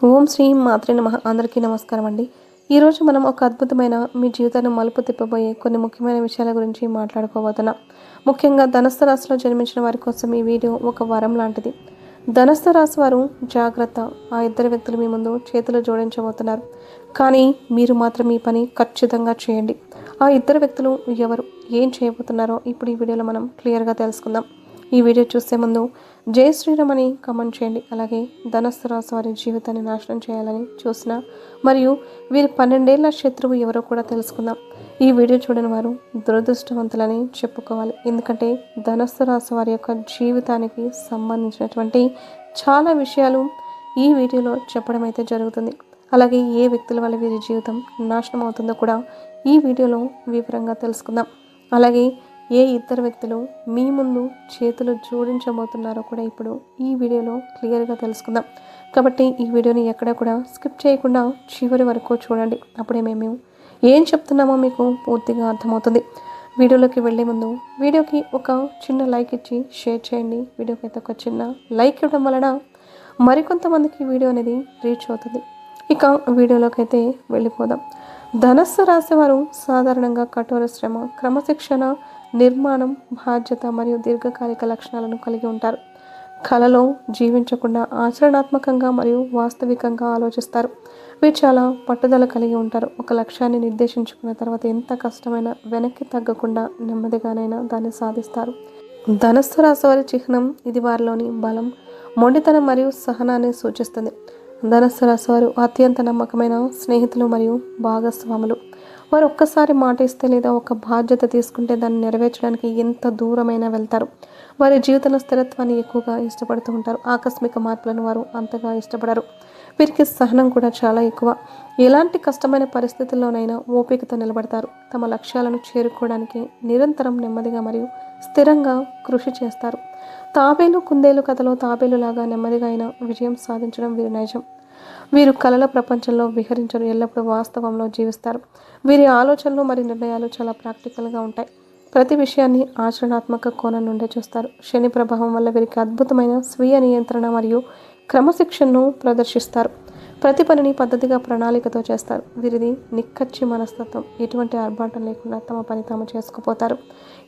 ఓం శ్రీ మాత్రే నమః. అందరికీ నమస్కారం అండి. ఈరోజు మనం ఒక అద్భుతమైన మీ జీవితాన్ని మలుపు తిప్పబోయే కొన్ని ముఖ్యమైన విషయాల గురించి మాట్లాడుకోబోతున్నాం. ముఖ్యంగా ధనస్సు రాశిలో జన్మించిన వారి కోసం ఈ వీడియో ఒక వరం లాంటిది. ధనస్సు రాశి వారు జాగ్రత్త, ఆ ఇద్దరు వ్యక్తులు మీ ముందు చేతులు జోడించబోతున్నారు. కానీ మీరు మాత్రం ఈ పని ఖచ్చితంగా చేయండి. ఆ ఇద్దరు వ్యక్తులు ఎవరు, ఏం చేయబోతున్నారో ఇప్పుడు ఈ వీడియోలో మనం క్లియర్గా తెలుసుకుందాం. ఈ వీడియో చూసే ముందు జై శ్రీరామ్ అని కామెంట్ చేయండి. అలాగే ధనస్సు రాశి వారి జీవితాన్ని నాశనం చేయాలని చూసిన మరియు వీరి 12 ఏళ్ల శత్రువు ఎవరో కూడా తెలుసుకుందాం. ఈ వీడియో చూడని వారు దురదృష్టవంతులని చెప్పుకోవాలి. ఎందుకంటే ధనస్సు రాశి వారి యొక్క జీవితానికి సంబంధించినటువంటి చాలా విషయాలు ఈ వీడియోలో చెప్పడం అయితే జరుగుతుంది. అలాగే ఏ వ్యక్తుల వల్ల వీరి జీవితం నాశనం అవుతుందో కూడా ఈ వీడియోలో వివరంగా తెలుసుకుందాం. అలాగే ఏ ఇద్దరు వ్యక్తులు మీ ముందు చేతులు జోడించబోతున్నారో కూడా ఇప్పుడు ఈ వీడియోలో క్లియర్గా తెలుసుకుందాం. కాబట్టి ఈ వీడియోని ఎక్కడ కూడా స్కిప్ చేయకుండా చివరి వరకు చూడండి. అప్పుడే మేము ఏం చెప్తున్నామో మీకు పూర్తిగా అర్థమవుతుంది. వీడియోలోకి వెళ్ళే ముందు వీడియోకి ఒక చిన్న లైక్ ఇచ్చి షేర్ చేయండి. వీడియోకి అయితే ఒక చిన్న లైక్ ఇవ్వడం వలన మరికొంతమందికి వీడియో అనేది రీచ్ అవుతుంది. ఇక వీడియోలోకి అయితే వెళ్ళిపోదాం. ధనస్సు రాశి వారు సాధారణంగా కఠోర శ్రమ, క్రమశిక్షణ, నిర్మాణం, బాధ్యత మరియు దీర్ఘకాలిక లక్షణాలను కలిగి ఉంటారు. కళలో జీవించకుండా ఆచరణాత్మకంగా మరియు వాస్తవికంగా ఆలోచిస్తారు. వీరు చాలా పట్టుదల కలిగి ఉంటారు. ఒక లక్ష్యాన్ని నిర్దేశించుకున్న తర్వాత ఎంత కష్టమైనా వెనక్కి తగ్గకుండా నెమ్మదిగానైనా దాన్ని సాధిస్తారు. ధనస్సు రాశి వారి చిహ్నం ఇది వారిలోని బలం, మొండితనం మరియు సహనాన్ని సూచిస్తుంది. ధనస్సు రాశి వారు అత్యంత నమ్మకమైన స్నేహితులు మరియు భాగస్వాములు. వారు ఒక్కసారి మాట ఇస్తే లేదా ఒక బాధ్యత తీసుకుంటే దాన్ని నెరవేర్చడానికి ఎంత దూరమైనా వెళ్తారు. వారి జీవితంలో స్థిరత్వాన్ని ఎక్కువగా ఇష్టపడుతూ ఉంటారు. ఆకస్మిక మార్పులను వారు అంతగా ఇష్టపడరు. వీరికి సహనం కూడా చాలా ఎక్కువ. ఎలాంటి కష్టమైన పరిస్థితుల్లోనైనా ఓపికతో నిలబడతారు. తమ లక్ష్యాలను చేరుకోవడానికి నిరంతరం నెమ్మదిగా మరియు స్థిరంగా కృషి చేస్తారు. తాబేలు కుందేలు కథలో తాబేలులాగా నెమ్మదిగా అయినా విజయం సాధించడం వీరి నైజం. వీరు కలల ప్రపంచంలో విహరించరు, ఎల్లప్పుడూ వాస్తవంలో జీవిస్తారు. వీరి ఆలోచనలు మరియు నిర్ణయాలు చాలా ప్రాక్టికల్గా ఉంటాయి. ప్రతి విషయాన్ని ఆచరణాత్మక కోణం నుండే చూస్తారు. శని ప్రభావం వల్ల వీరికి అద్భుతమైన స్వీయ నియంత్రణ మరియు క్రమశిక్షణను ప్రదర్శిస్తారు. ప్రతి పనిని పద్ధతిగా ప్రణాళికతో చేస్తారు. వీరిది నిక్కచ్చి మనస్తత్వం. ఎటువంటి ఆర్భాటం లేకుండా తమ పని తాము చేసుకుపోతారు.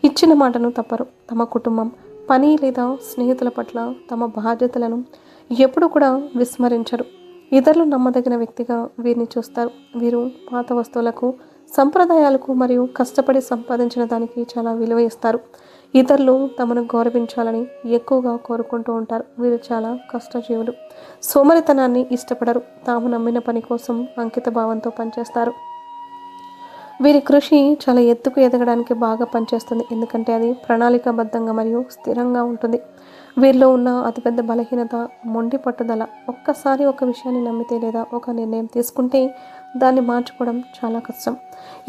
ఇచ్చిన మాటను తప్పరు. తమ కుటుంబం, పని లేదా స్నేహితుల పట్ల తమ బాధ్యతలను ఎప్పుడు కూడా విస్మరించరు. ఇతరులు నమ్మదగిన వ్యక్తిగా వీరిని చూస్తారు. వీరు పాత వస్తువులకు, సంప్రదాయాలకు మరియు కష్టపడి సంపాదించిన దానికి చాలా విలువ ఇస్తారు. ఇతరులు తమను గౌరవించాలని ఎక్కువగా కోరుకుంటూ ఉంటారు. వీరు చాలా కష్టజీవులు. సోమరితనాన్ని ఇష్టపడరు. తాము నమ్మిన పని కోసం అంకిత భావంతో పనిచేస్తారు. వీరి కృషి చాలా ఎత్తుకు ఎదగడానికి బాగా పనిచేస్తుంది. ఎందుకంటే అది ప్రణాళికాబద్ధంగా మరియు స్థిరంగా ఉంటుంది. వీరిలో ఉన్న అతిపెద్ద బలహీనత మొండి పట్టుదల. ఒక్కసారి ఒక విషయాన్ని నమ్మితే లేదా ఒక నిర్ణయం తీసుకుంటే దాన్ని మార్చుకోవడం చాలా కష్టం.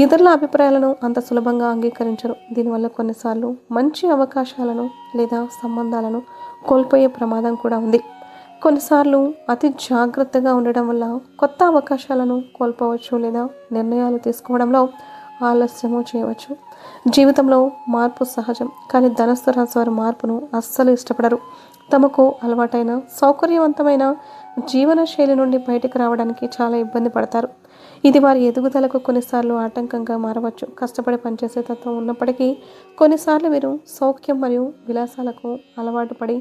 ఇతరుల అభిప్రాయాలను అంత సులభంగా అంగీకరించరు. దీనివల్ల కొన్నిసార్లు మంచి అవకాశాలను లేదా సంబంధాలను కోల్పోయే ప్రమాదం కూడా ఉంది. కొన్నిసార్లు అతి జాగ్రత్తగా ఉండడం వల్ల కొత్త అవకాశాలను కోల్పోవచ్చు లేదా నిర్ణయాలు తీసుకోవడంలో ఆలస్యము చేయవచ్చు. జీవితంలో మార్పు సహజం, కానీ ధనస్సు రాశి వారు మార్పును అస్సలు ఇష్టపడరు. తమకు అలవాటైన సౌకర్యవంతమైన జీవన శైలి నుండి బయటకు రావడానికి చాలా ఇబ్బంది పడతారు. ఇది వారి ఎదుగుదలకు కొన్నిసార్లు ఆటంకంగా మారవచ్చు. కష్టపడి పనిచేసే తత్వం ఉన్నప్పటికీ కొన్నిసార్లు వీరు సౌఖ్యం మరియు విలాసాలకు అలవాటు పడి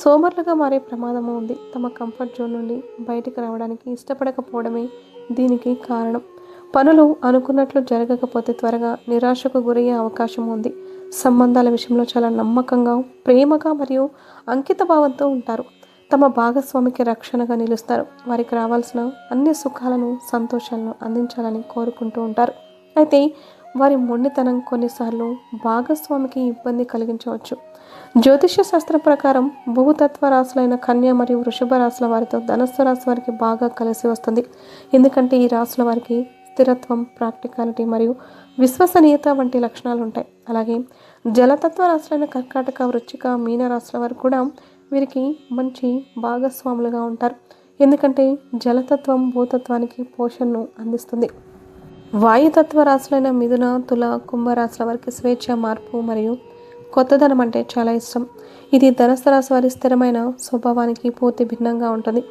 సోమరులుగా మారే ప్రమాదము ఉంది. తమ కంఫర్ట్ జోన్ నుండి బయటికి రావడానికి ఇష్టపడకపోవడమే దీనికి కారణం. పనులు అనుకున్నట్లు జరగకపోతే త్వరగా నిరాశకు గురయ్యే అవకాశం ఉంది. సంబంధాల విషయంలో చాలా నమ్మకంగా, ప్రేమగా మరియు అంకిత భావంతో ఉంటారు. తమ భాగస్వామికి రక్షణగా నిలుస్తారు. వారికి రావాల్సిన అన్ని సుఖాలను, సంతోషాలను అందించాలని కోరుకుంటూ ఉంటారు. అయితే వారి మొండితనం కొన్నిసార్లు భాగస్వామికి ఇబ్బంది కలిగించవచ్చు. జ్యోతిష్య శాస్త్రం ప్రకారం భూతత్వ రాశులైన కన్య మరియు వృషభ రాశుల వారితో ధనస్సు రాశి వారికి బాగా కలిసి వస్తుంది. ఎందుకంటే ఈ రాశుల వారికి స్థిరత్వం, ప్రాక్టికాలిటీ మరియు విశ్వసనీయత వంటి లక్షణాలు ఉంటాయి. అలాగే జలతత్వ రాశులైన కర్కాటక, వృశ్చిక, మీన రాశుల వారు కూడా వీరికి మంచి భాగస్వాములుగా ఉంటారు. ఎందుకంటే జలతత్వం భూతత్వానికి పోషణను అందిస్తుంది. వాయుతత్వ రాశులైన మిథున, తుల, కుంభరాశుల వారికి స్వేచ్ఛ, మార్పు మరియు కొత్తదనం అంటే చాలా ఇష్టం. ఇది ధనస్సు రాశి వారి స్థిరమైన స్వభావానికి పూర్తి భిన్నంగా ఉంటుంది.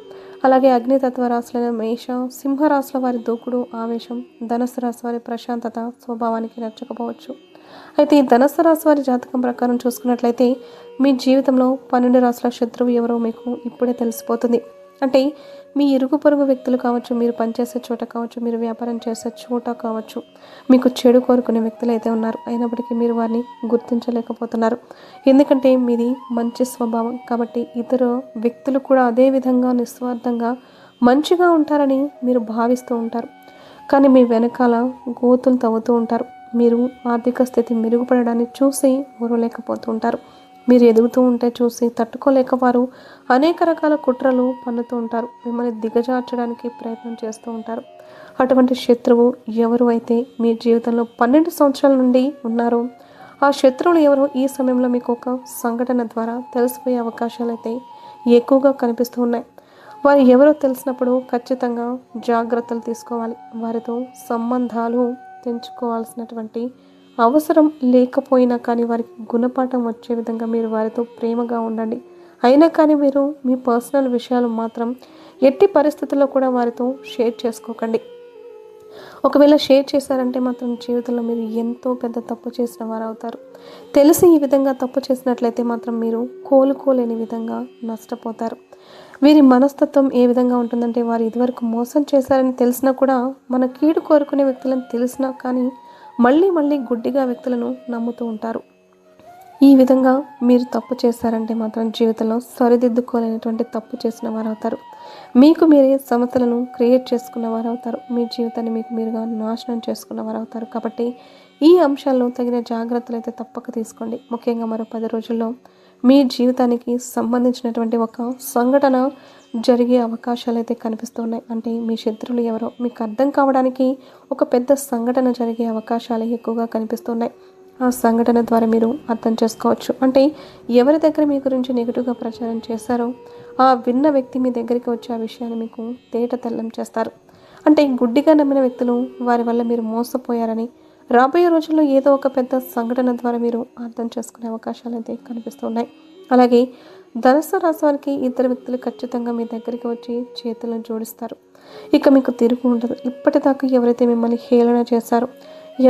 అలాగే అగ్నితత్వ రాశులైన మేష, సింహరాశుల వారి దూకుడు, ఆవేశం, ధనుసు రాశి వారి ప్రశాంతత స్వభావానికి నచ్చకపోవచ్చు. అయితే ఈ ధనుసు రాశి వారి జాతకం ప్రకారం చూసుకున్నట్లయితే మీ జీవితంలో 12 రాశుల శత్రువు ఎవరో మీకు ఇప్పుడే తెలిసిపోతుంది. అంటే మీ ఇరుగు పొరుగు వ్యక్తులు కావచ్చు, మీరు పనిచేసే చోట కావచ్చు, మీరు వ్యాపారం చేసే చోట కావచ్చు, మీకు చెడు కోరుకునే వ్యక్తులు అయితే ఉన్నారు. అయినప్పటికీ మీరు వారిని గుర్తించలేకపోతున్నారు. ఎందుకంటే మీది మంచి స్వభావం కాబట్టి ఇతర వ్యక్తులు కూడా అదే విధంగా నిస్వార్థంగా మంచిగా ఉంటారని మీరు భావిస్తూ ఉంటారు. కానీ మీ వెనకాల గోతులు తవ్వుతూ ఉంటారు. మీరు ఆర్థిక స్థితి మెరుగుపడడాన్ని చూసి ఊరలేకపోతూ ఉంటారు. మీరు ఎదుగుతూ ఉంటే చూసి తట్టుకోలేక వారు అనేక రకాల కుట్రలు పన్నుతూ ఉంటారు. మిమ్మల్ని దిగజార్చడానికి ప్రయత్నం చేస్తూ ఉంటారు. అటువంటి శత్రువు ఎవరు అయితే మీ జీవితంలో 12 సంవత్సరాల నుండి ఉన్నారో ఆ శత్రువులు ఎవరో ఈ సమయంలో మీకు ఒక సంఘటన ద్వారా తెలిసిపోయే అవకాశాలు అయితే ఎక్కువగా కనిపిస్తూ ఉన్నాయి. వారు ఎవరో తెలిసినప్పుడు ఖచ్చితంగా జాగ్రత్తలు తీసుకోవాలి. వారితో సంబంధాలు తెంచుకోవాల్సినటువంటి అవసరం లేకపోయినా కానీ వారికి గుణపాఠం వచ్చే విధంగా మీరు వారితో ప్రేమగా ఉండండి. అయినా కానీ మీరు మీ పర్సనల్ విషయాలు మాత్రం ఎట్టి పరిస్థితుల్లో కూడా వారితో షేర్ చేసుకోకండి. ఒకవేళ షేర్ చేశారంటే మాత్రం జీవితంలో మీరు ఎంతో పెద్ద తప్పు చేసిన వారు అవుతారు. తెలిసి ఈ విధంగా తప్పు చేసినట్లయితే మాత్రం మీరు కోలుకోలేని విధంగా నష్టపోతారు. వీరి మనస్తత్వం ఏ విధంగా ఉంటుందంటే వారు ఇదివరకు మోసం చేశారని తెలిసినా కూడా మన కీడు కోరుకునే వ్యక్తులను తెలిసినా కానీ మళ్ళీ మళ్ళీ గుడ్డిగా వ్యక్తులను నమ్ముతూ ఉంటారు. ఈ విధంగా మీరు తప్పు చేశారంటే మాత్రం జీవితంలో సరిదిద్దుకోలేనటువంటి తప్పు చేసిన వారు అవుతారు. మీకు మీరే సమస్యలను క్రియేట్ చేసుకున్న వారు అవుతారు. మీ జీవితాన్ని మీకు మీరుగా నాశనం చేసుకున్న వారు అవుతారు. కాబట్టి ఈ అంశాల్లో తగిన జాగ్రత్తలు అయితే తప్పక తీసుకోండి. ముఖ్యంగా మరో 10 రోజుల్లో మీ జీవితానికి సంబంధించినటువంటి ఒక సంఘటన జరిగే అవకాశాలు అయితే కనిపిస్తున్నాయి. అంటే మీ శత్రువులు ఎవరో మీకు అర్థం కావడానికి ఒక పెద్ద సంఘటన జరిగే అవకాశాలు ఎక్కువగా కనిపిస్తున్నాయి. ఆ సంఘటన ద్వారా మీరు అర్థం చేసుకోవచ్చు. అంటే ఎవరి దగ్గర మీ గురించి నెగిటివ్గా ప్రచారం చేశారో ఆ విన్న వ్యక్తి మీ దగ్గరికి వచ్చి ఆ విషయాన్ని మీకు తేట తెల్లం చేస్తారు. అంటే గుడ్డిగా నమ్మిన వ్యక్తులు వారి వల్ల మీరు మోసపోయారని రాబోయే రోజుల్లో ఏదో ఒక పెద్ద సంఘటన ద్వారా మీరు అర్థం చేసుకునే అవకాశాలు అయితే కనిపిస్తున్నాయి. అలాగే ధనుసు రాశి వారికి ఇద్దరు వ్యక్తులు ఖచ్చితంగా మీ దగ్గరికి వచ్చి చేతులను జోడిస్తారు. ఇక మీకు తిరుగు ఉండదు. ఇప్పటిదాకా ఎవరైతే మిమ్మల్ని హేళన చేశారో,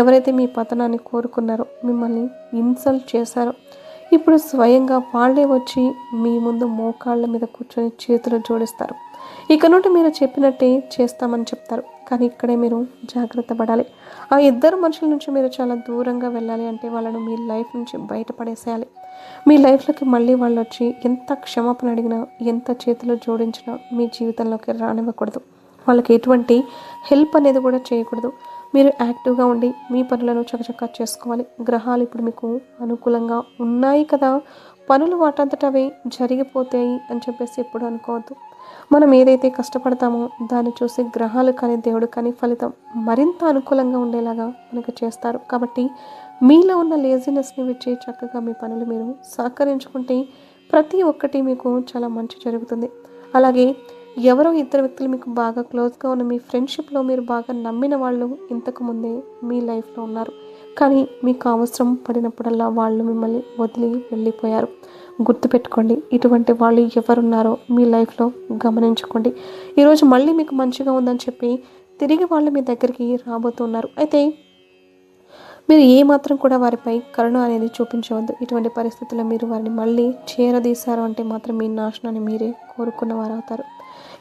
ఎవరైతే మీ పతనాన్ని కోరుకున్నారో, మిమ్మల్ని ఇన్సల్ట్ చేశారో, ఇప్పుడు స్వయంగా వాళ్ళే వచ్చి మీ ముందు మోకాళ్ళ మీద కూర్చొని చేతులు జోడిస్తారు. ఇక నుండి మీరు చెప్పినట్టే చేస్తామని చెప్తారు. కానీ ఇక్కడే మీరు జాగ్రత్త పడాలి. ఆ ఇద్దరు మనుషుల నుంచి మీరు చాలా దూరంగా వెళ్ళాలి. అంటే వాళ్ళను మీ లైఫ్ నుంచి బయటపడేసేయాలి. మీ లైఫ్లోకి మళ్ళీ వాళ్ళు వచ్చి ఎంత క్షమాపణ అడిగినా, ఎంత చేతులు జోడించినా మీ జీవితంలోకి రానివ్వకూడదు. వాళ్ళకి ఎటువంటి హెల్ప్ అనేది కూడా చేయకూడదు. మీరు యాక్టివ్గా ఉండి మీ పనులను చకచకా చేసుకోవాలి. గ్రహాలు ఇప్పుడు మీకు అనుకూలంగా ఉన్నాయి కదా, పనులు వాటంతట అవే జరిగిపోతాయి అని చెప్పేసి ఎప్పుడు అనుకోవద్దు. మనం ఏదైతే కష్టపడతామో దాన్ని చూసి గ్రహాలు కానీ దేవుడు కానీ ఫలితం మరింత అనుకూలంగా ఉండేలాగా మనకు చేస్తారు. కాబట్టి మీలో ఉన్న లేజినెస్ని విచ్చి చక్కగా మీ పనులు మీరు సహకరించుకుంటే ప్రతి ఒక్కటి మీకు చాలా మంచి జరుగుతుంది. అలాగే ఎవరో ఇద్దరు వ్యక్తులు మీకు బాగా క్లోజ్గా ఉన్న మీ ఫ్రెండ్షిప్లో మీరు బాగా నమ్మిన వాళ్ళు ఇంతకు ముందే మీ లైఫ్లో ఉన్నారు. కానీ మీకు అవసరం పడినప్పుడల్లా వాళ్ళు మిమ్మల్ని వదిలి వెళ్ళిపోయారు. గుర్తుపెట్టుకోండి, ఇటువంటి వాళ్ళు ఎవరున్నారో మీ లైఫ్లో గమనించుకోండి. ఈరోజు మళ్ళీ మీకు మంచిగా ఉందని చెప్పి తిరిగి వాళ్ళు మీ దగ్గరికి రాబోతున్నారు. అయితే మీరు ఏమాత్రం కూడా వారిపై కరుణ అనేది చూపించవద్దు. ఇటువంటి పరిస్థితుల్లో మీరు వారిని మళ్ళీ చేరదీశారు అంటే మాత్రం మీ నాశనాన్ని మీరే కోరుకున్న వారు అవుతారు.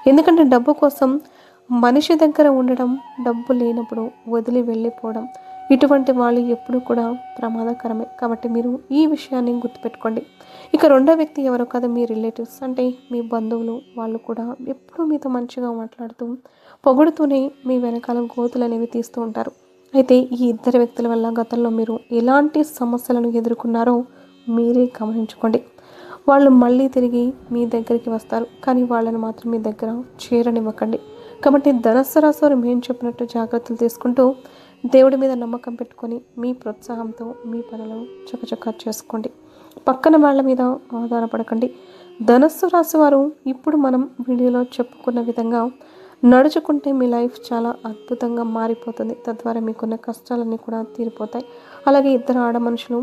ఎందుకంటే డబ్బు కోసం మనిషి దగ్గర ఉండడం, డబ్బు లేనప్పుడు వదిలి వెళ్ళిపోవడం, ఇటువంటి వాళ్ళు ఎప్పుడూ కూడా ప్రమాదకరమే. కాబట్టి మీరు ఈ విషయాన్ని గుర్తుపెట్టుకోండి. ఇక రెండో వ్యక్తి ఎవరో కాదు, మీ రిలేటివ్స్ అంటే మీ బంధువులు. వాళ్ళు కూడా ఎప్పుడూ మీతో మంచిగా మాట్లాడుతూ పొగుడుతూనే మీ వెనకాల గోతులు అనేవి తీస్తూ ఉంటారు. అయితే ఈ ఇద్దరు వ్యక్తుల వల్ల గతంలో మీరు ఎలాంటి సమస్యలను ఎదుర్కొన్నారో మీరే గమనించుకోండి. వాళ్ళు మళ్ళీ తిరిగి మీ దగ్గరికి వస్తారు, కానీ వాళ్ళని మాత్రం మీ దగ్గర చేరనివ్వకండి. కాబట్టి ధనుస్సు రాశి వారు మేము చెప్పినట్టు జాగ్రత్తలు తీసుకుంటూ దేవుడి మీద నమ్మకం పెట్టుకొని మీ ప్రోత్సాహంతో మీ పనులను చకచకా చేసుకోండి. పక్కన వాళ్ళ మీద ఆధారపడకండి. ధనుస్సు రాశి వారు ఇప్పుడు మనం వీడియోలో చెప్పుకున్న విధంగా నడుచుకుంటే మీ లైఫ్ చాలా అద్భుతంగా మారిపోతుంది. తద్వారా మీకున్న కష్టాలన్నీ కూడా తీరిపోతాయి. అలాగే ఇద్దరు ఆడ మనుషులు,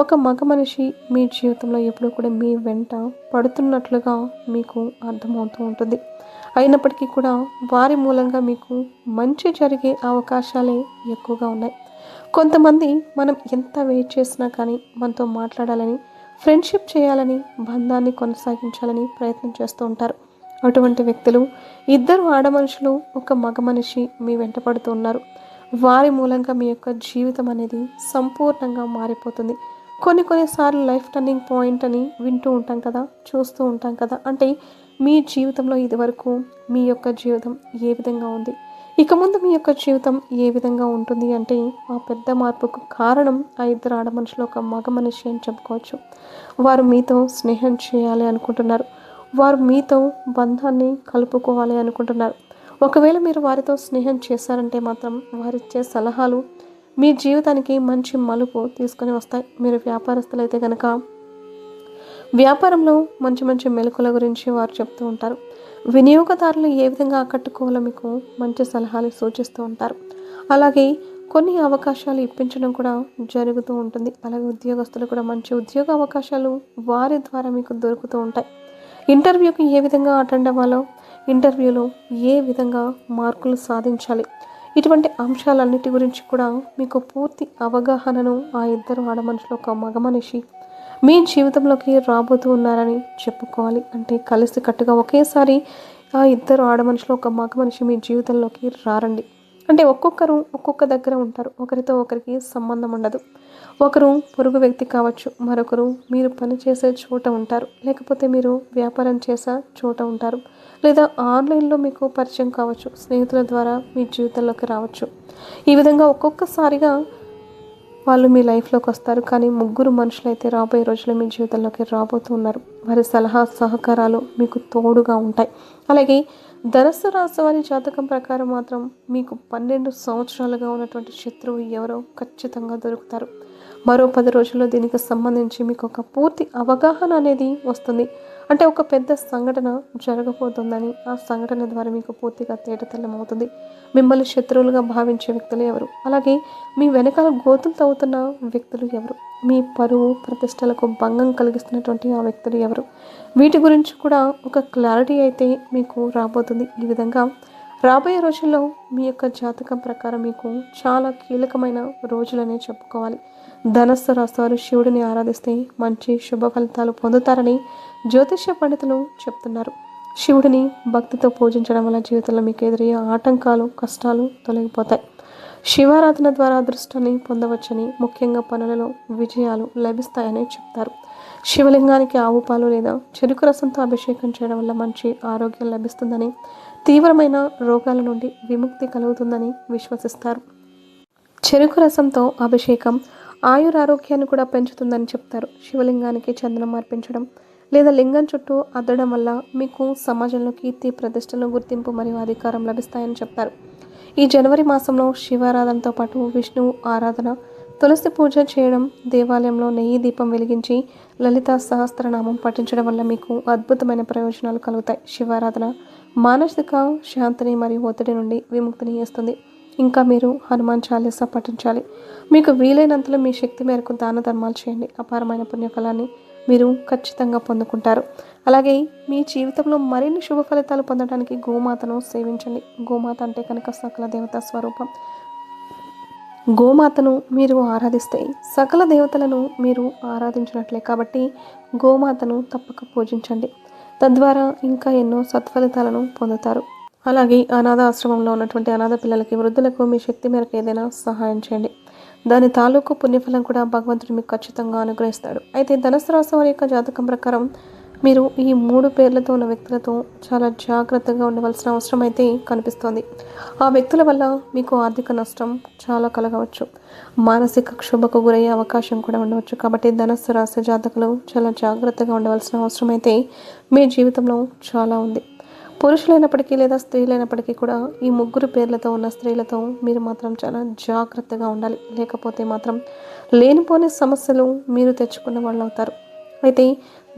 ఒక మగ మనిషి మీ జీవితంలో ఎప్పుడూ కూడా మీ వెంట పడుతున్నట్లుగా మీకు అర్థమవుతూ ఉంటుంది. అయినప్పటికీ కూడా వారి మూలంగా మీకు మంచి జరిగే అవకాశాలే ఎక్కువగా ఉన్నాయి. కొంతమంది మనం ఎంత వెయిట్ చేసినా కానీ మనతో మాట్లాడాలని, ఫ్రెండ్షిప్ చేయాలని, బంధాన్ని కొనసాగించాలని ప్రయత్నం చేస్తూ ఉంటారు. అటువంటి వ్యక్తులు ఇద్దరు ఆడ మనుషులు, ఒక మగ మనిషి మీ వెంట పడుతూ ఉన్నారు. వారి మూలంగా మీ యొక్క జీవితం అనేది సంపూర్ణంగా మారిపోతుంది. కొన్నిసార్లు లైఫ్ టర్నింగ్ పాయింట్ అని వింటూ ఉంటాం కదా, చూస్తూ ఉంటాం కదా. అంటే మీ జీవితంలో ఇదివరకు మీ యొక్క జీవితం ఏ విధంగా ఉంది, ఇక ముందు మీ యొక్క జీవితం ఏ విధంగా ఉంటుంది అంటే ఆ పెద్ద మార్పుకు కారణం ఆ ఇద్దరు ఆడ మనుషులు, ఒక మగ మనిషి అని చెప్పుకోవచ్చు. వారు మీతో స్నేహం చేయాలి అనుకుంటున్నారు. వారు మీతో బంధాన్ని కలుపుకోవాలి అనుకుంటున్నారు. ఒకవేళ మీరు వారితో స్నేహం చేశారంటే మాత్రం వారిచ్చే సలహాలు మీ జీవితానికి మంచి మలుపు తీసుకొని వస్తాయి. మీరు వ్యాపారస్తులైతే కనుక వ్యాపారంలో మంచి మంచి మెలకుల గురించి వారు చెప్తూ ఉంటారు. వినియోగదారులు ఏ విధంగా ఆకట్టుకోవాలో మీకు మంచి సలహాలు సూచిస్తూ ఉంటారు. అలాగే కొన్ని అవకాశాలు ఇప్పించడం కూడా జరుగుతూ ఉంటుంది. అలాగే ఉద్యోగస్తులు కూడా మంచి ఉద్యోగ అవకాశాలు వారి ద్వారా మీకు దొరుకుతూ ఉంటాయి. ఇంటర్వ్యూకి ఏ విధంగా అటెండ్ అవ్వాలో, ఇంటర్వ్యూలో ఏ విధంగా మార్కులు సాధించాలి, ఇటువంటి అంశాలన్నిటి గురించి కూడా మీకు పూర్తి అవగాహనను ఆ ఇద్దరు ఆడ మనుషులు, ఒక మగ మనిషి మీ జీవితంలోకి రాబోతూ ఉన్నారని చెప్పుకోవాలి. అంటే కలిసి కట్టుగా ఒకేసారి ఆ ఇద్దరు ఆడ మనుషులు, ఒక మగ మనిషి మీ జీవితంలోకి రారండి. అంటే ఒక్కొక్కరు ఒక్కొక్క దగ్గర ఉంటారు. ఒకరితో ఒకరికి సంబంధం ఉండదు. ఒకరు పొరుగు వ్యక్తి కావచ్చు, మరొకరు మీరు పనిచేసే చోట ఉంటారు, లేకపోతే మీరు వ్యాపారం చేసే చోట ఉంటారు, లేదా ఆన్లైన్లో మీకు పరిచయం కావచ్చు, స్నేహితుల ద్వారా మీ జీవితంలోకి రావచ్చు. ఈ విధంగా ఒక్కొక్కసారిగా వాళ్ళు మీ లైఫ్లోకి వస్తారు. కానీ ముగ్గురు మనుషులైతే రాబోయే రోజుల్లో మీ జీవితంలోకి రాబోతున్నారు. వారి సలహా సహకారాలు మీకు తోడుగా ఉంటాయి. అలాగే ధనుస్సు రాశి వారి జాతకం ప్రకారం మాత్రం మీకు 12 సంవత్సరాలుగా ఉన్నటువంటి శత్రువు ఎవరో ఖచ్చితంగా దొరుకుతారు. మరో 10 రోజుల్లో దీనికి సంబంధించి మీకు ఒక పూర్తి అవగాహన అనేది వస్తుంది. అంటే ఒక పెద్ద సంఘటన జరగబోతుందని, ఆ సంఘటన ద్వారా మీకు పూర్తిగా తేటతెల్లమవుతుంది. మిమ్మల్ని శత్రువులుగా భావించే వ్యక్తులు ఎవరు, అలాగే మీ వెనకాల గోతులు తవ్వుతున్న వ్యక్తులు ఎవరు, మీ పరువు ప్రతిష్టలకు భంగం కలిగిస్తున్నటువంటి ఆ వ్యక్తులు ఎవరు, వీటి గురించి కూడా ఒక క్లారిటీ అయితే మీకు రాబోతుంది. ఈ విధంగా రాబోయే రోజుల్లో మీ యొక్క జాతకం ప్రకారం మీకు చాలా కీలకమైన రోజులనే చెప్పుకోవాలి. ధనస్సు రాశి వారు శివుడిని ఆరాధిస్తే మంచి శుభ ఫలితాలు పొందుతారని జ్యోతిష్య పండితులు చెప్తున్నారు. శివుడిని భక్తితో పూజించడం వల్ల జీవితంలో మీకు ఎదురయ్యే ఆటంకాలు, కష్టాలు తొలగిపోతాయి. శివారాధన ద్వారా అదృష్టాన్ని పొందవచ్చని, ముఖ్యంగా పనులలో విజయాలు లభిస్తాయని చెప్తారు. శివలింగానికి ఆవు పాలు లేదా చెరుకు రసంతో అభిషేకం చేయడం వల్ల మంచి ఆరోగ్యం లభిస్తుందని, తీవ్రమైన రోగాల నుండి విముక్తి కలుగుతుందని విశ్వసిస్తారు. చెరుకు రసంతో అభిషేకం ఆయురారోగ్యాన్ని కూడా పెంచుతుందని చెప్తారు. శివలింగానికి చందనం అర్పించడం లేదా లింగం చుట్టూ అద్దడం వల్ల మీకు సమాజంలో కీర్తి, ప్రతిష్టలు, గుర్తింపు మరియు అధికారం లభిస్తాయని చెప్తారు. ఈ జనవరి మాసంలో శివారాధనతో పాటు విష్ణువు ఆరాధన, తులసి పూజ చేయడం, దేవాలయంలో నెయ్యి దీపం వెలిగించి లలితా సహస్రనామం పఠించడం వల్ల మీకు అద్భుతమైన ప్రయోజనాలు కలుగుతాయి. శివారాధన మానసిక శాంతిని మరియు ఒత్తిడి నుండి విముక్తిని ఇస్తుంది. ఇంకా మీరు హనుమాన్ చాలీసా పఠించాలి. మీకు వీలైనంతలో మీ శక్తి మేరకు దాన ధర్మాలు చేయండి. అపారమైన పుణ్యఫలాన్ని మీరు ఖచ్చితంగా పొందుకుంటారు. అలాగే మీ జీవితంలో మరిన్ని శుభ ఫలితాలు పొందడానికి గోమాతను సేవించండి. గోమాత అంటే కనుక సకల దేవతా స్వరూపం. గోమాతను మీరు ఆరాధిస్తే సకల దేవతలను మీరు ఆరాధించినట్లే. కాబట్టి గోమాతను తప్పక పూజించండి. తద్వారా ఇంకా ఎన్నో సత్ఫలితాలను పొందుతారు. అలాగే అనాథ ఆశ్రమంలో ఉన్నటువంటి అనాథ పిల్లలకి, వృద్ధులకు మీ శక్తి మేరకు ఏదైనా సహాయం చేయండి. దాని తాలూకు పుణ్యఫలం కూడా భగవంతుడు మీకు ఖచ్చితంగా అనుగ్రహిస్తాడు. అయితే ధనుసు రాశి వారి యొక్క జాతకం ప్రకారం మీరు ఈ 3 పేర్లతో ఉన్న వ్యక్తులతో చాలా జాగ్రత్తగా ఉండవలసిన అవసరం అయితే కనిపిస్తోంది. ఆ వ్యక్తుల వల్ల మీకు ఆర్థిక నష్టం చాలా కలగవచ్చు. మానసిక క్షోభకు గురయ్యే అవకాశం కూడా ఉండవచ్చు. కాబట్టి ధనుసు రాశి జాతకులు చాలా జాగ్రత్తగా ఉండవలసిన అవసరం అయితే మీ జీవితంలో చాలా ఉంది. పురుషులైనప్పటికీ లేదా స్త్రీలైనప్పటికీ కూడా ఈ 3 పేర్లతో ఉన్న స్త్రీలతో మీరు మాత్రం చాలా జాగ్రత్తగా ఉండాలి. లేకపోతే మాత్రం లేనిపోని సమస్యలు మీరు తెచ్చుకున్న వాళ్ళు అవుతారు. అయితే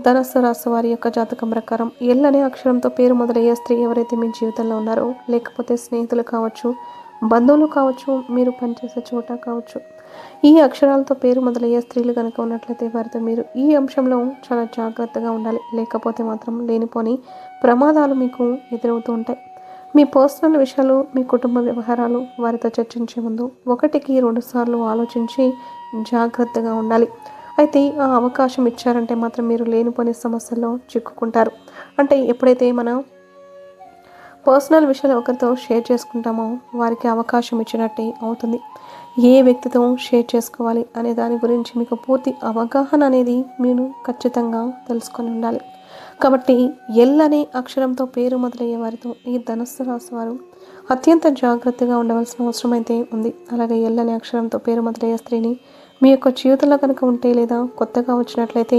ధనుస్సు రాశి వారి యొక్క జాతకం ప్రకారం ఎల్ అనే అక్షరంతో పేరు మొదలయ్యే స్త్రీ ఎవరైతే మీ జీవితంలో ఉన్నారో, లేకపోతే స్నేహితులు కావచ్చు, బంధువులు కావచ్చు, మీరు పనిచేసే చోట కావచ్చు, ఈ అక్షరాలతో పేరు మొదలయ్యే స్త్రీలు కనుక ఉన్నట్లయితే వారితో మీరు ఈ అంశంలో చాలా జాగ్రత్తగా ఉండాలి. లేకపోతే మాత్రం లేనిపోని ప్రమాదాలు మీకు ఎదురవుతూ ఉంటాయి. మీ పర్సనల్ విషయాలు, మీ కుటుంబ వ్యవహారాలు వారితో చర్చించే ముందు 1కి 2 సార్లు ఆలోచించి జాగ్రత్తగా ఉండాలి. అయితే ఆ అవకాశం ఇచ్చారంటే మాత్రం మీరు లేనిపోని సమస్యల్లో చిక్కుకుంటారు. అంటే ఎప్పుడైతే మన పర్సనల్ విషయాలు ఒకరితో షేర్ చేసుకుంటామో వారికి అవకాశం ఇచ్చినట్టే అవుతుంది. ఏ వ్యక్తితో షేర్ చేసుకోవాలి అనే దాని గురించి మీకు పూర్తి అవగాహన అనేది మీరు ఖచ్చితంగా తెలుసుకొని ఉండాలి. కాబట్టి ఎల్ అనే అక్షరంతో పేరు మొదలయ్యే వారితో ఈ ధనుస్సు రాశి వారు అత్యంత జాగ్రత్తగా ఉండవలసిన అవసరం అయితే ఉంది. అలాగే ఎల్ అనే అక్షరంతో పేరు మొదలయ్యే స్త్రీని మీ యొక్క జీవితంలో కనుక ఉంటే, లేదా కొత్తగా వచ్చినట్లయితే,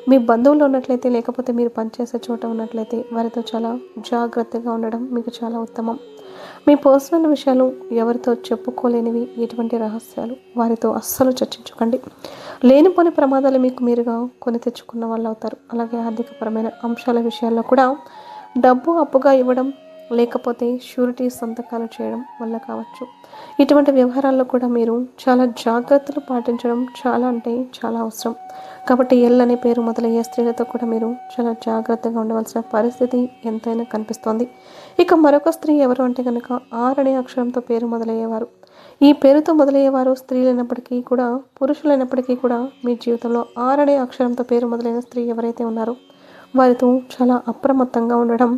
మీ బంధువులు ఉన్నట్లయితే, లేకపోతే మీరు పనిచేసే చోట ఉన్నట్లయితే వారితో చాలా జాగ్రత్తగా ఉండడం మీకు చాలా ఉత్తమం. మీ పర్సనల్ విషయాలు ఎవరితో చెప్పుకోలేనివి, ఎటువంటి రహస్యాలు వారితో అస్సలు చర్చించకండి. లేనిపోని ప్రమాదాలు మీకు మీరుగా కొని తెచ్చుకున్న వాళ్ళు అవుతారు. అలాగే ఆర్థికపరమైన అంశాల విషయాల్లో కూడా డబ్బు అప్పుగా ఇవ్వడం, లేకపోతే షూరిటీ సంతకాలు చేయడం వల్ల కావచ్చు. ఇటువంటి వ్యవహారాల్లో కూడా మీరు చాలా జాగ్రత్తలు పాటించడం చాలా అంటే చాలా అవసరం. కాబట్టి ఎల్ అనే పేరు మొదలయ్యే స్త్రీలతో కూడా మీరు చాలా జాగ్రత్తగా ఉండవలసిన పరిస్థితి ఎంతైనా కనిపిస్తోంది. ఇక మరొక స్త్రీ ఎవరు అంటే కనుక ఆర్ అనే అక్షరంతో పేరు మొదలయ్యేవారు. ఈ పేరుతో మొదలయ్యేవారు స్త్రీలైనప్పటికీ కూడా, పురుషులైనప్పటికీ కూడా మీ జీవితంలో ఆర్ అనే అక్షరంతో పేరు మొదలైన స్త్రీ ఎవరైతే ఉన్నారో వారితో చాలా అప్రమత్తంగా ఉండడం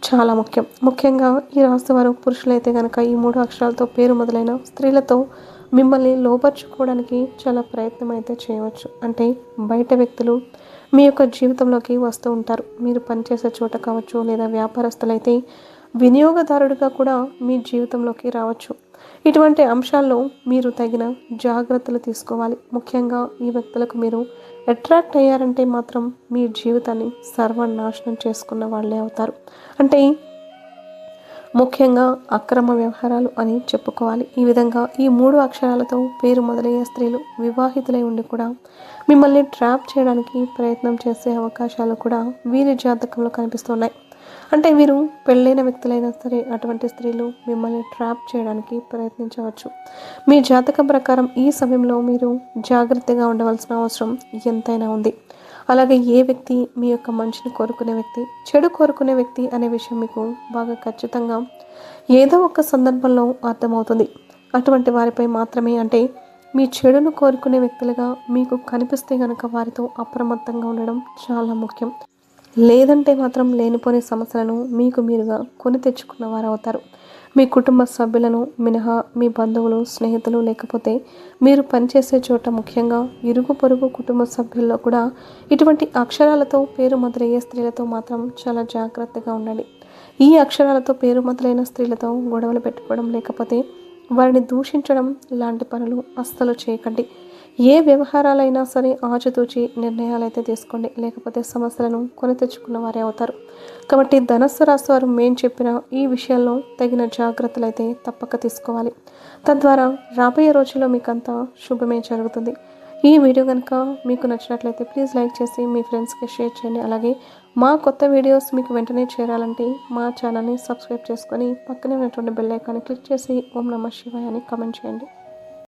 చాలా ముఖ్యం. ముఖ్యంగా ఈ రాశి వారు పురుషులైతే కనుక ఈ 3 అక్షరాలతో పేరు మొదలైన స్త్రీలతో మిమ్మల్ని లోపరుచుకోవడానికి చాలా ప్రయత్నం అయితే చేయవచ్చు. అంటే బయట వ్యక్తులు మీ యొక్క జీవితంలోకి వస్తూ ఉంటారు. మీరు పనిచేసే చోట కావచ్చు, లేదా వ్యాపారస్తులైతే వినియోగదారుడిగా కూడా మీ జీవితంలోకి రావచ్చు. ఇటువంటి అంశాల్లో మీరు తగిన జాగ్రత్తలు తీసుకోవాలి. ముఖ్యంగా ఈ వ్యక్తులకు మీరు అట్రాక్ట్ అయ్యారంటే మాత్రం మీ జీవితాన్ని సర్వనాశనం చేసుకున్న వాళ్ళే అవుతారు. అంటే ముఖ్యంగా అక్రమ వ్యవహారాలు అని చెప్పుకోవాలి. ఈ విధంగా ఈ 3 అక్షరాలతో పేరు మొదలయ్యే స్త్రీలు వివాహితులై ఉండి కూడా మిమ్మల్ని ట్రాప్ చేయడానికి ప్రయత్నం చేసే అవకాశాలు కూడా వీరి జాతకంలో కనిపిస్తున్నాయి. అంటే వీరు పెళ్ళైన వ్యక్తులైనా సరే అటువంటి స్త్రీలు మిమ్మల్ని ట్రాప్ చేయడానికి ప్రయత్నించవచ్చు. మీ జాతకం ప్రకారం ఈ సమయంలో మీరు జాగ్రత్తగా ఉండవలసిన అవసరం ఎంతైనా ఉంది. అలాగే ఏ వ్యక్తి మీ యొక్క మంచిని కోరుకునే వ్యక్తి, చెడు కోరుకునే వ్యక్తి అనే విషయం మీకు బాగా ఖచ్చితంగా ఏదో ఒక సందర్భంలో అర్థమవుతుంది. అటువంటి వారిపై మాత్రమే, అంటే మీ చెడును కోరుకునే వ్యక్తులుగా మీకు కనిపిస్తే కనుక వారితో అప్రమత్తంగా ఉండడం చాలా ముఖ్యం. లేదంటే మాత్రం లేనిపోని సమస్యలను మీకు మీరుగా కొని తెచ్చుకున్న వారు అవుతారు. మీ కుటుంబ సభ్యులను మినహా మీ బంధువులు, స్నేహితులు, లేకపోతే మీరు పనిచేసే చోట ముఖ్యంగా ఇరుగు పొరుగు కుటుంబ సభ్యుల్లో కూడా ఇటువంటి అక్షరాలతో పేరు మొదలయ్యే స్త్రీలతో మాత్రం చాలా జాగ్రత్తగా ఉండండి. ఈ అక్షరాలతో పేరు మొదలైన స్త్రీలతో గొడవలు పెట్టుకోవడం, లేకపోతే వారిని దూషించడం లాంటి పనులు అస్సలు చేయకండి. ఏ వ్యవహారాలైనా సరే ఆచితూచి నిర్ణయాలైతే తీసుకోండి, లేకపోతే సమస్యలను కొని తెచ్చుకున్న వారే అవుతారు. కాబట్టి ధనుస్సు రాశి వారు మేము చెప్పిన ఈ విషయాల్లో తగిన జాగ్రత్తలు అయితే తప్పక తీసుకోవాలి. తద్వారా రాబోయే రోజుల్లో మీకంతా శుభమే జరుగుతుంది. ఈ వీడియో కనుక మీకు నచ్చినట్లయితే ప్లీజ్ లైక్ చేసి మీ ఫ్రెండ్స్కి షేర్ చేయండి. అలాగే మా కొత్త వీడియోస్ మీకు వెంటనే చేరాలంటే మా ఛానల్ని సబ్స్క్రైబ్ చేసుకొని పక్కనే ఉన్నటువంటి బెల్ ఐకాన్ని క్లిక్ చేసి ఓం నమః శివాయ అని కామెంట్ చేయండి.